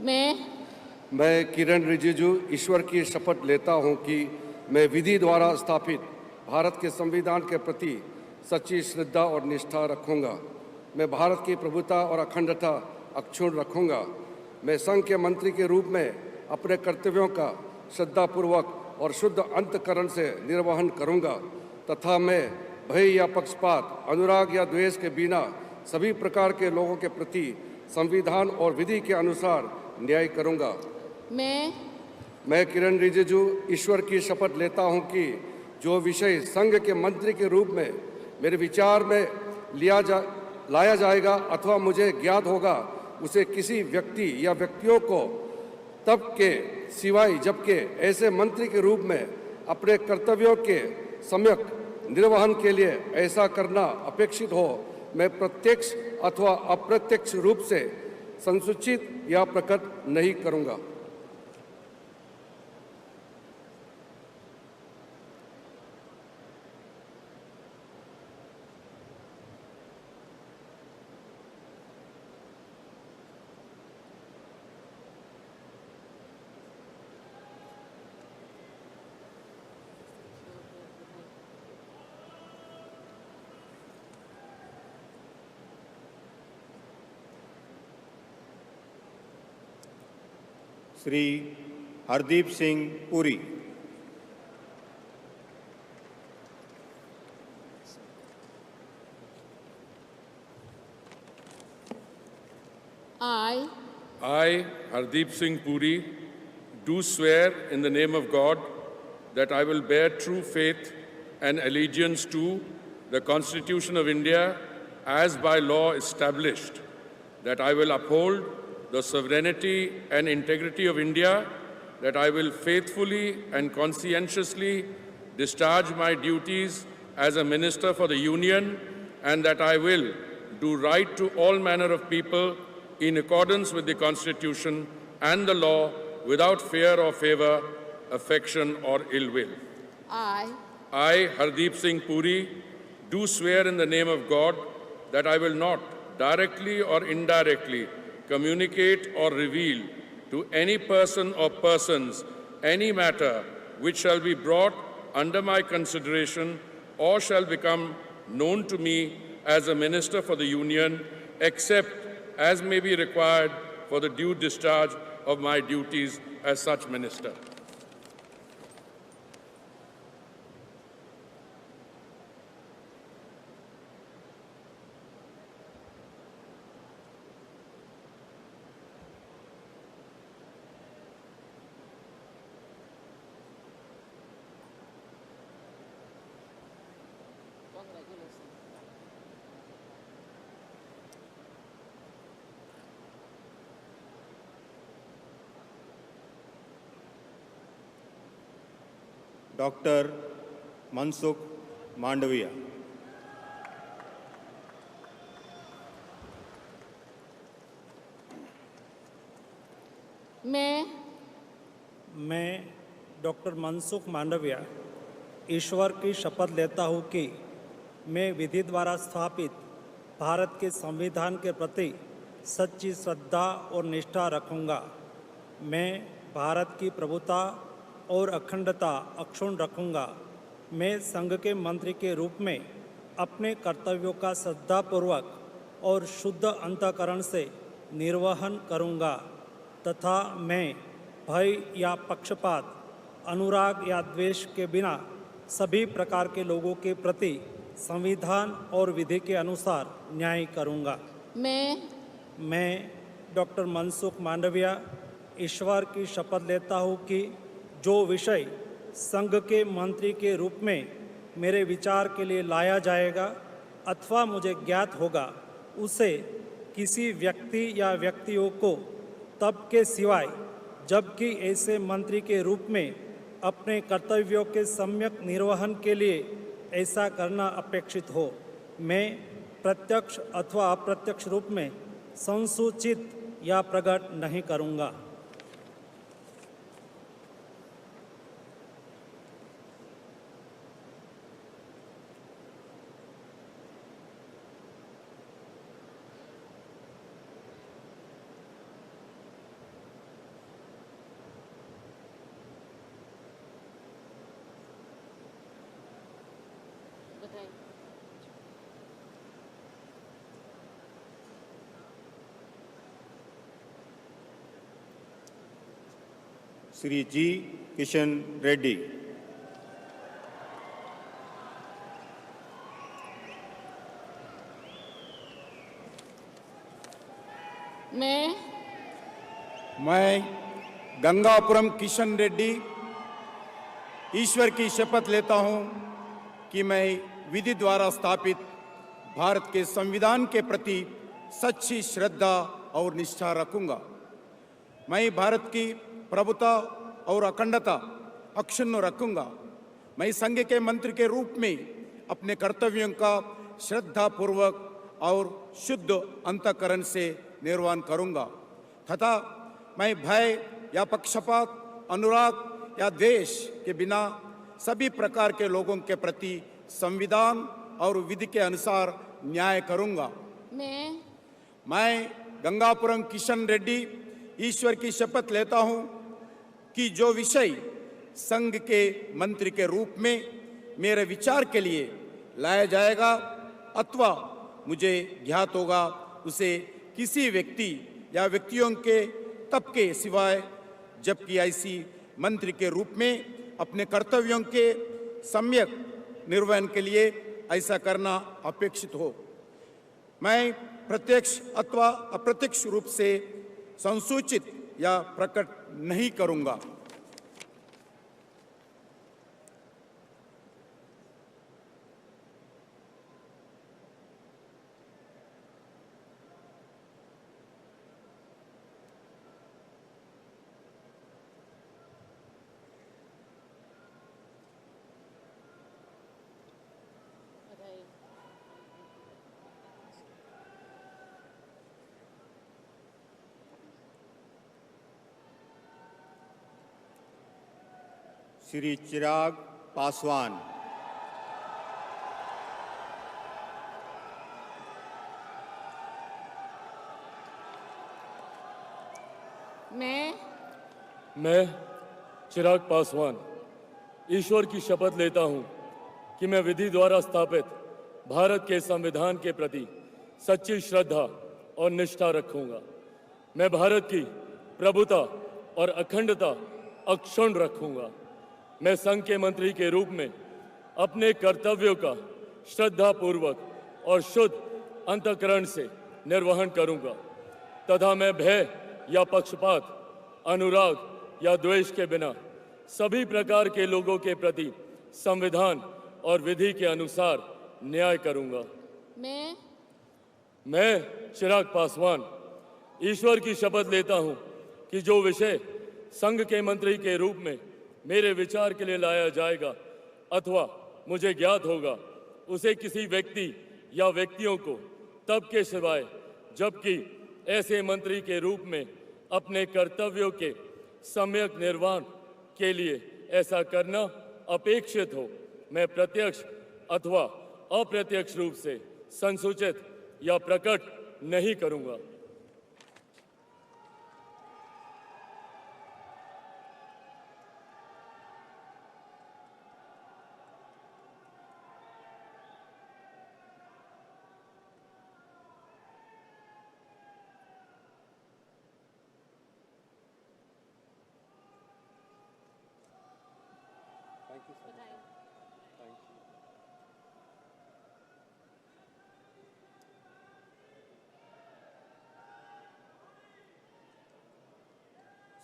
मैं किरण रिजिजू ईश्वर की शपथ लेता हूं कि मैं विधि द्वारा स्थापित भारत के संविधान के प्रति सच्ची श्रद्धा और निष्ठा रखूंगा। मैं भारत की प्रभुता और अखंडता अक्षुण्ण रखूंगा। मैं संघ के मंत्री के रूप में अपने कर्तव्यों का श्रद्धापूर्वक और शुद्ध अंतःकरण से निर्वहन करूंगा तथा मैं भय या पक्षपात, अनुराग या द्वेष के बिना सभी प्रकार के लोगों के प्रति संविधान और विधि के अनुसार न्याय करूंगा। मैं किरण रिजिजू ईश्वर की शपथ लेता हूं कि जो विषय संघ के मंत्री के रूप में मेरे विचार में लाया जाएगा अथवा मुझे ज्ञात होगा, उसे किसी व्यक्ति या व्यक्तियों को तब के सिवाय जबकि ऐसे मंत्री के रूप में अपने कर्तव्यों के सम्यक निर्वहन के लिए ऐसा करना अपेक्षित हो, मैं प्रत्यक्ष अथवा अप्रत्यक्ष रूप से संसूचित या प्रकट नहीं करूंगा। Shri Hardeep Singh Puri. I, Hardeep Singh Puri, do swear in the name of God that I will bear true faith and allegiance to the Constitution of India as by law established, that I will uphold the sovereignty and integrity of India, that I will faithfully and conscientiously discharge my duties as a Minister for the Union, and that I will do right to all manner of people in accordance with the Constitution and the law without fear or favour, affection or ill will. I, Hardeep Singh Puri, do swear in the name of God that I will not directly or indirectly communicate or reveal to any person or persons any matter which shall be brought under my consideration or shall become known to me as a Minister for the Union, except as may be required for the due discharge of my duties as such Minister. Doctor Mansukh Mandaviya. मैं doctor Mansukh Mandaviya ईश्वर की शपथ लेता हूँ कि मैं विधि द्वारा स्थापित भारत के संविधान के प्रति सच्ची श्रद्धा और निष्ठा रखूँगा। मैं भारत की प्रभुता और अखंडता अक्षुण्ण रखूँगा। मैं संघ के मंत्री के रूप में अपने कर्तव्यों का श्रद्धापूर्वक और शुद्ध अंतःकरण से निर्वहन करूँगा तथा मैं भय या पक्षपात, अनुराग या द्वेष के बिना सभी प्रकार के लोगों के प्रति संविधान और विधि के अनुसार न्याय करूँगा। मैं डॉक्टर मनसुख मांडविया ईश्वर की शपथ लेता हूँ कि जो विषय संघ के मंत्री के रूप में मेरे विचार के लिए लाया जाएगा अथवा मुझे ज्ञात होगा, उसे किसी व्यक्ति या व्यक्तियों को तब के सिवाय जबकि ऐसे मंत्री के रूप में अपने कर्तव्यों के सम्यक निर्वहन के लिए ऐसा करना अपेक्षित हो, मैं प्रत्यक्ष अथवा अप्रत्यक्ष रूप में संसूचित या प्रकट नहीं करूँगा। श्री जी किशन रेड्डी। मैं गंगापुरम किशन रेड्डी ईश्वर की शपथ लेता हूं कि मैं विधि द्वारा स्थापित भारत के संविधान के प्रति सच्ची श्रद्धा और निष्ठा रखूंगा। मैं भारत की प्रभुता और अखंडता अक्षुण्ण रखूंगा। मैं संघ के मंत्री के रूप में अपने कर्तव्यों का श्रद्धापूर्वक और शुद्ध अंतःकरण से निर्वहन करूंगा तथा मैं भय या पक्षपात, अनुराग या द्वेष के बिना सभी प्रकार के लोगों के प्रति संविधान और विधि के अनुसार न्याय करूंगा। मैं गंगापुरम किशन रेड्डी ईश्वर की शपथ लेता हूं कि जो विषय संघ के मंत्री के रूप में मेरे विचार के लिए लाया जाएगा अथवा मुझे ज्ञात होगा उसे किसी व्यक्ति या व्यक्तियों के तब के सिवाय जबकि ऐसी मंत्री के रूप में अपने कर्तव्यों के सम्यक निर्वहन के लिए ऐसा करना अपेक्षित हो, मैं प्रत्यक्ष अथवा अप्रत्यक्ष रूप से संसूचित या प्रकट नहीं करूंगा। श्री चिराग पासवान। मैं चिराग पासवान ईश्वर की शपथ लेता हूं कि मैं विधि द्वारा स्थापित भारत के संविधान के प्रति सच्ची श्रद्धा और निष्ठा रखूंगा। मैं भारत की प्रभुता और अखंडता अक्षुण्ण रखूंगा। मैं संघ के मंत्री के रूप में अपने कर्तव्यों का श्रद्धापूर्वक और शुद्ध अंतःकरण से निर्वहन करूंगा तथा मैं भय या पक्षपात, अनुराग या द्वेष के बिना सभी प्रकार के लोगों के प्रति संविधान और विधि के अनुसार न्याय करूंगा। मैं चिराग पासवान ईश्वर की शपथ लेता हूं कि जो विषय संघ के मंत्री के रूप में मेरे विचार के लिए लाया जाएगा अथवा मुझे ज्ञात होगा उसे किसी व्यक्ति या व्यक्तियों को तब के सिवाय जबकि ऐसे मंत्री के रूप में अपने कर्तव्यों के सम्यक निर्वहन के लिए ऐसा करना अपेक्षित हो, मैं प्रत्यक्ष अथवा अप्रत्यक्ष रूप से संसूचित या प्रकट नहीं करूंगा।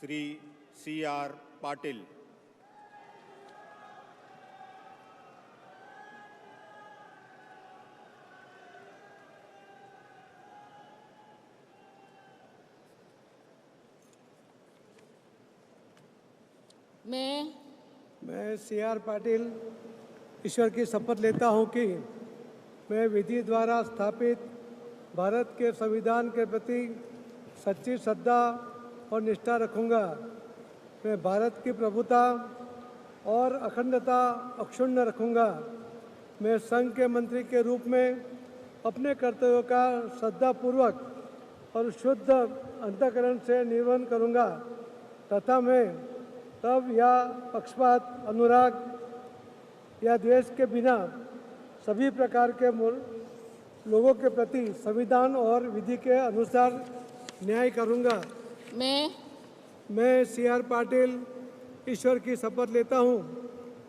श्री C.R. पाटिल। मैं C.R. पाटिल ईश्वर की शपथ लेता हूं कि मैं विधि द्वारा स्थापित भारत के संविधान के प्रति सच्ची श्रद्धा और निष्ठा रखूंगा। मैं भारत की प्रभुता और अखंडता अक्षुण्ण रखूंगा। मैं संघ के मंत्री के रूप में अपने कर्तव्यों का श्रद्धापूर्वक और शुद्ध अंतःकरण से निर्वहन करूंगा तथा मैं तब या पक्षपात, अनुराग या द्वेष के बिना सभी प्रकार के लोगों के प्रति संविधान और विधि के अनुसार न्याय करूंगा। मैं CR पाटिल ईश्वर की शपथ लेता हूं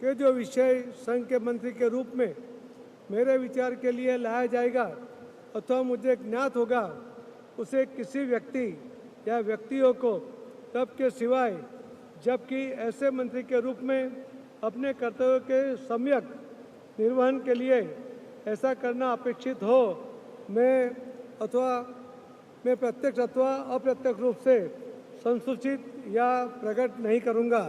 कि जो विषय संघ के मंत्री के रूप में मेरे विचार के लिए लाया जाएगा अथवा मुझे ज्ञात होगा, उसे किसी व्यक्ति या व्यक्तियों को तब के सिवाय जबकि ऐसे मंत्री के रूप में अपने कर्तव्यों के सम्यक निर्वहन के लिए ऐसा करना अपेक्षित हो, मैं प्रत्यक्ष अथवा अप्रत्यक्ष रूप से संसूचित या प्रकट नहीं करूंगा।